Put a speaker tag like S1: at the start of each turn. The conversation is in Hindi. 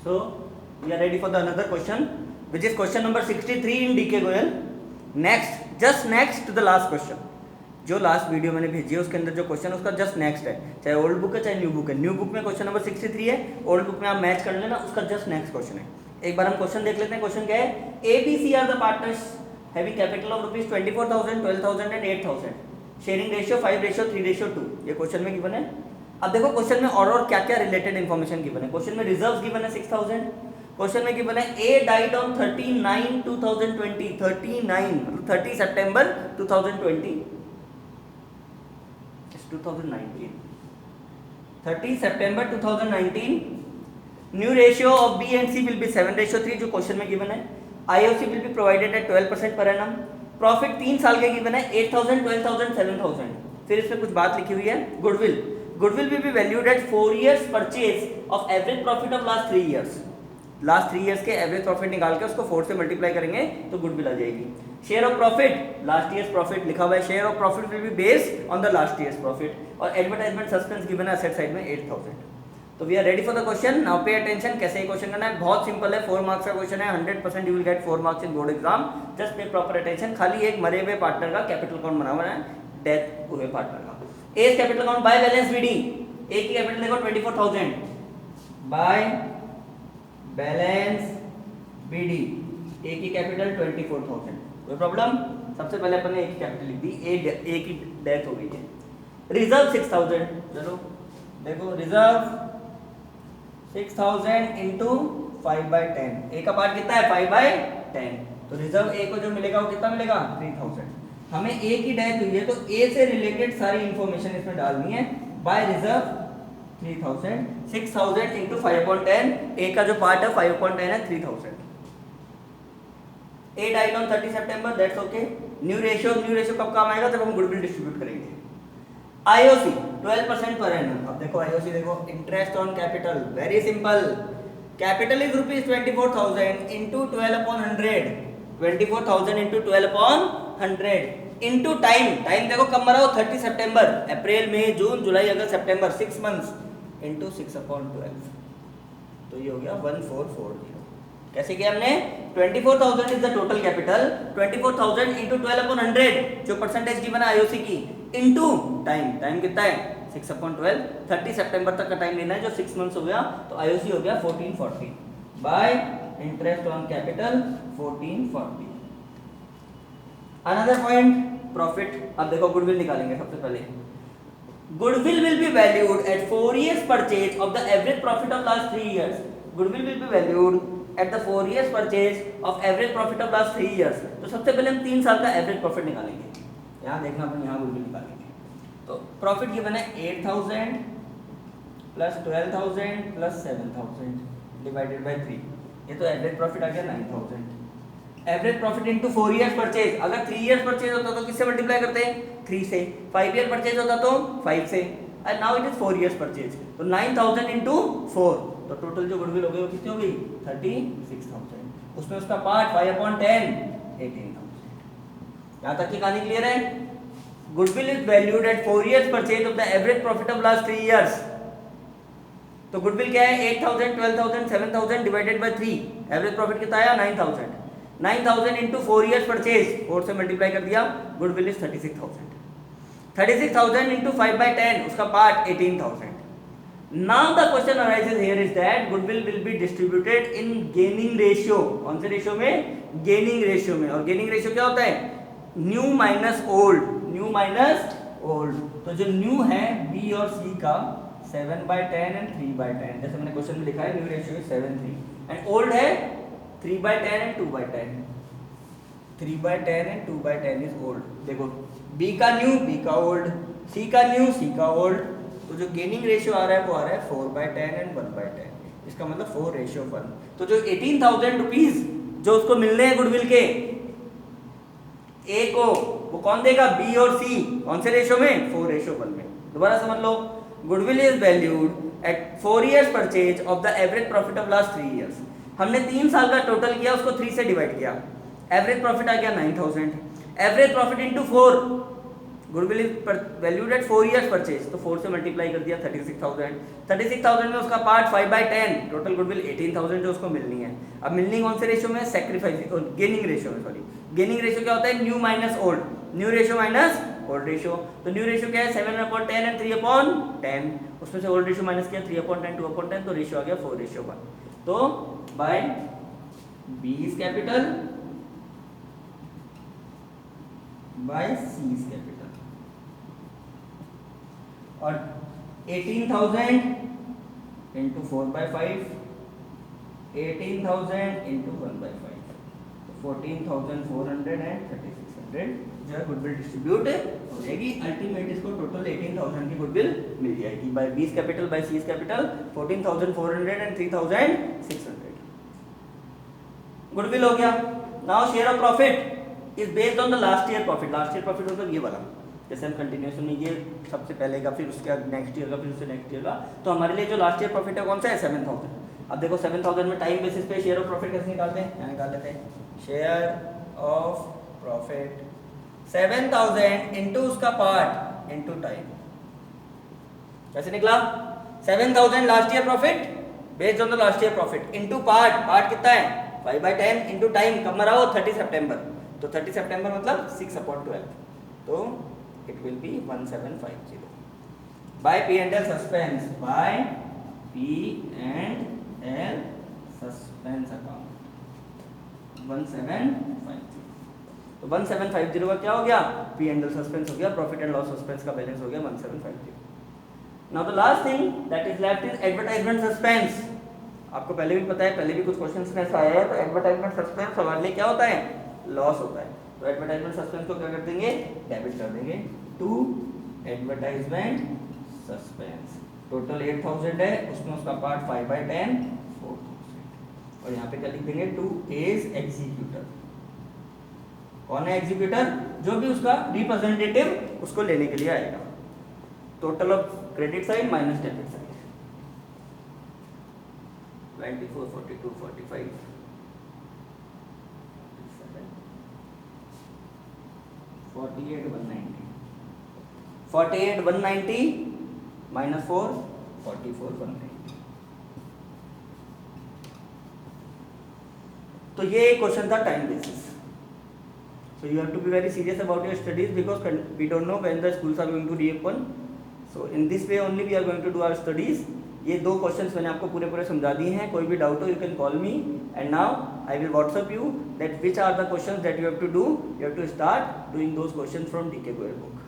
S1: So we are ready for the another question, which is question number 63 in DK Goyal. Next, just next to the last question. जो लास्ट वीडियो मैंने भेजी है उसके अंदर जो क्वेश्चन उसका जस्ट नेक्स्ट है, चाहे ओल्ड बुक है चाहे न्यू बुक है. न्यू बुक में क्वेश्चन नंबर 63 है, ओल्ड बुक में आप मैच कर लेना, उसका जस्ट नेक्स्ट क्वेश्चन है. एक बार हम क्वेश्चन देख लेते हैं. क्वेश्चन क्या है? ABC are the partners having capital of rupees 24,000, 12,000 and 8,000. Sharing ratio 5:3:2. ये क्वेश्चन में गिवन है. अब देखो क्वेश्चन में और क्या क्या रिलेटेड इन्फॉर्मेशन गिवन है. क्वेश्चन में रिजर्व्स गिवन है 6,000. क्वेश्चन में गिवन है ए डाइड ऑन 39/2020. 39 मतलब 30 सितंबर 2020. 2019. 30 सितंबर 2019. New ratio of B and C will be 7:3 जो क्वेश्चन में गिवन है. IOC will be provided at 12% per annum. Profit 3 साल के गिवन है 8,000, 12,000, 7,000. फिर इसमें कुछ बात लिखी हुई है. Goodwill will be valued at 4 years purchase of average profit of last 3 years. Last 3 years के एवरेज प्रॉफिट निकाल के उसको 4 से मल्टीप्लाई करेंगे तो गुडविल आ जाएगी. Share of profit last year's profit लिखा हुआ है. Share of profit will be based on the last year's profit. और एडवर्टाइजमेंट सस्पेंस गिवन है असेट साइड में 8,000. तो we are ready for the question. Now pay attention. कैसे ये क्वेश्चन करना है? बहुत सिंपल है. 4 मार्क्स का क्वेश्चन है. 100% you will get 4 marks in board exam. Just पे प्रॉपर अटेंशन. खाली एक मरे हुए पार्टनर का कैपिटल अकाउंट बना हुआ है, डेथ हुए पार्टनर का. A capital account by balance BD. A की कैपिटल देखो 24,000 बाय बैलेंस बीडी. ए की कैपिटल 24,000. कोई प्रॉब्लम? सबसे पहले अपन ने ए की कैपिटल लिख दी. ए की डेथ हो गई है. रिजर्व 6,000. चलो देखो रिजर्व 6,000 इंटू 5/10. ए का पार्ट कितना है? 5/10. तो रिजर्व ए को जो मिलेगा वो कितना मिलेगा? 3,000. हमें ए की डेथ हुई है तो ए से रिलेटेड सारी इंफॉर्मेशन इसमें डालनी है. Bye reserve 3,000. 6,000 इंटू 5/10. ए का जो पार्ट है 5/10 है 3,000. A died on 30 September. That's okay. New ratio कब काम आएगा? जब हम गुडविल डिस्ट्रीब्यूट करेंगे. IOC 12% per annum. अब देखो आईओसी देखो interest on capital. Very simple. Capital is rupees 24,000 into 12/100. 24,000 into 12/100 into time. Time देखो कब मरा हो? 30 सितंबर. अप्रैल मई जून जुलाई अगस्त सितंबर 6 months इंटू 6/12. तो ये हो गया 1440. कैसे किया हमने? 24,000 is the total capital. 24,000 into 12/100 जो परसेंटेज गिवन है आईओसी की इंटू टाइम. टाइम कितना है? 6/12. 30 सितंबर तक का टाइम लेना है जो 6 months हो गया. तो आईओसी हो गया 1440 bye interest on capital 1440. Another point profit. अब देखो गुडविल निकालेंगे. सबसे पहले goodwill will be valued at 4 years purchase of the average profit of last 3 years. Goodwill will be valued at the 4 years purchase of average profit of last 3 years. तो सबसे पहले हम 3 साल का एवरेज प्रॉफिट निकालेंगे. यहाँ देखना अपन यहाँ गुडविल निकालेंगे. तो प्रॉफिट गिवन है 8,000 प्लस 12,000 प्लस 7,000 डिवाइडेड बाय 3. ये तो एवरेज प्रॉफिट आ गया 9,000. Average profit into 4 years purchase. अगर 3 years परचेज होता तो किससे मल्टीप्लाई करते हैं? 3 से. 5 year परचेज होता तो 5 से. And now it is 4 years purchase. तो 9,000 इंटू 4. तो टोटल जो गुडविल हो गई वो कितनी हो गई? 36,000. उसमें उसका पार्ट 5/10 18,000. यहाँ तक की कहानी क्लियर है? Goodwill is valued at 4 years purchase of the average profit of last 3 years. तो गुडविल क्या है? 8,000, 12,000, 7,000 डिवाइडेड बाय 3. एवरेज प्रॉफिट कितना आया? 9,000. 9,000 इंटू 4 years परचेज 4 से मल्टीप्लाई कर दिया. Goodwill is 36,000. 36,000 इंटू 5/10 उसका part 18,000. Now the question arises here is that goodwill will be distributed in gaining ratio. कौन से रेशियो में? गेनिंग रेशियो में. और गेनिंग रेशियो क्या होता है? New minus old. New minus old. तो जो न्यू है बी और सी का 7/10 एंड 3/10. जैसे मैंने क्वेश्चन में लिखा है new ratio is 7:3 and old है 3/10 एंड 2/10. 3/10 and 2/10 is old. देखो बी का न्यू, बी का ओल्ड, सी का न्यू, सी का ओल्ड. तो जो गेनिंग रेशियो आ रहा है वो आ रहा है 4/10 एंड 1/10. इसका मतलब 4:1. तो जो 18,000 रुपीज जो उसको मिलने हैं गुडविल के ए को, वो कौन देगा? बी और सी. कौन से रेशियो में? 4:1 में. दोबारा समझ लो. Goodwill is valued at 4 years purchase of the average profit of last 3 years. हमने 3 साल का टोटल किया, उसको 3 से डिवाइड किया. एवरेज प्रॉफिट आ गया 9,000. Average profit into 4 goodwill is valued at 4 years purchase, तो 4 से मल्टीप्लाई कर दिया 36,000। 36,000 में उसका पार्ट 5/10, टोटल गुडविल 18,000 जो उसको मिलनी है। अब मिलनी कौन से रेशियो में, सेक्रीफाइस और गेनिंग रेशियो में, सॉरी गेनिंग रेशियो क्या होता है, new minus old, new ratio minus old ratio. तो न्यू रेशियो क्या है, 7/10 एंड 3/10, उसमें से ओल्ड रेशियो माइनस किया 3/10 2/10, तो रेशियो आ गया 4:1। तो by B is capital by C is capital, और 18,000 इंटू 4/5, 18,000 इंटू 1/5, 14,400 एंड 3,600 जो है गुडविल डिस्ट्रीब्यूट हो जाएगी। अल्टीमेट इसको टोटल 18,000 की गुडविल मिल जाएगी by B is capital by C is capital, 14,400 and 3,600 goodwill हो गया। Now share of profit is based on the last year profit. Last year profit मतलब ये वाला, जैसे हम कंटिन्यूएशन में ये सबसे पहले का, फिर उसके नेक्स्ट ईयर का, फिर उससे नेक्स्ट ईयर का, तो हमारे लिए जो लास्ट ईयर प्रॉफिट है कौन सा है, 7,000। अब देखो 7,000 में टाइम बेसिस पे शेयर ऑफ प्रॉफिट कैसे निकालते हैं, यहाँ निकाल लेते हैं। शेयर ऑफ प्रॉफिट 7,000 इंटू उसका पार्ट इंटू टाइम, कैसे निकला, 7,000 last year profit based on the last year profit into part, part कितना है 5/10 इंटू टाइम, कब मरा हो 30 सितंबर, तो 30 सितंबर मतलब 6/12, तो it will be 1750 by P&L suspense, by P&L suspense account 1750। तो 1750 का क्या हो गया, P&L सस्पेंस हो गया, प्रॉफिट एंड लॉस सस्पेंस का बैलेंस हो गया 1750। Now the last thing that is left is advertisement suspense. आपको पहले भी पता है, पहले भी कुछ क्वेश्चंस में ऐसा आया है, तो एडवर्टाइजमेंट सस्पेंस हमारे लिए क्या होता है, लॉस होता है। तो एडवर्टाइजमेंट सस्पेंस को क्या कर देंगे, डेबिट कर देंगे टू एडवर्टाइजमेंट सस्पेंस। टोटल 8,000 है, उसमें उसका पार्ट 5/10 4,000, और यहाँ पे क्या लिख देंगे, टू इज एग्जीक्यूटर। कौन है एग्जीक्यूटर, जो भी उसका रिप्रेजेंटेटिव उसको लेने के लिए आएगा। Total of credit side minus debit side 24 42 45 48 190 48 190 minus 4 44 190। तो ये क्वेश्चन था time basis. So you have to be very serious about your studies because we don't know when the schools are going to reopen. So in this way only we are going to do our studies. ये दो क्वेश्चंस मैंने आपको पूरे समझा दिए हैं। कोई भी डाउट हो you can call me and now I will WhatsApp you that which are the questions that you have to do. You have to start doing those questions from DK Goyal book.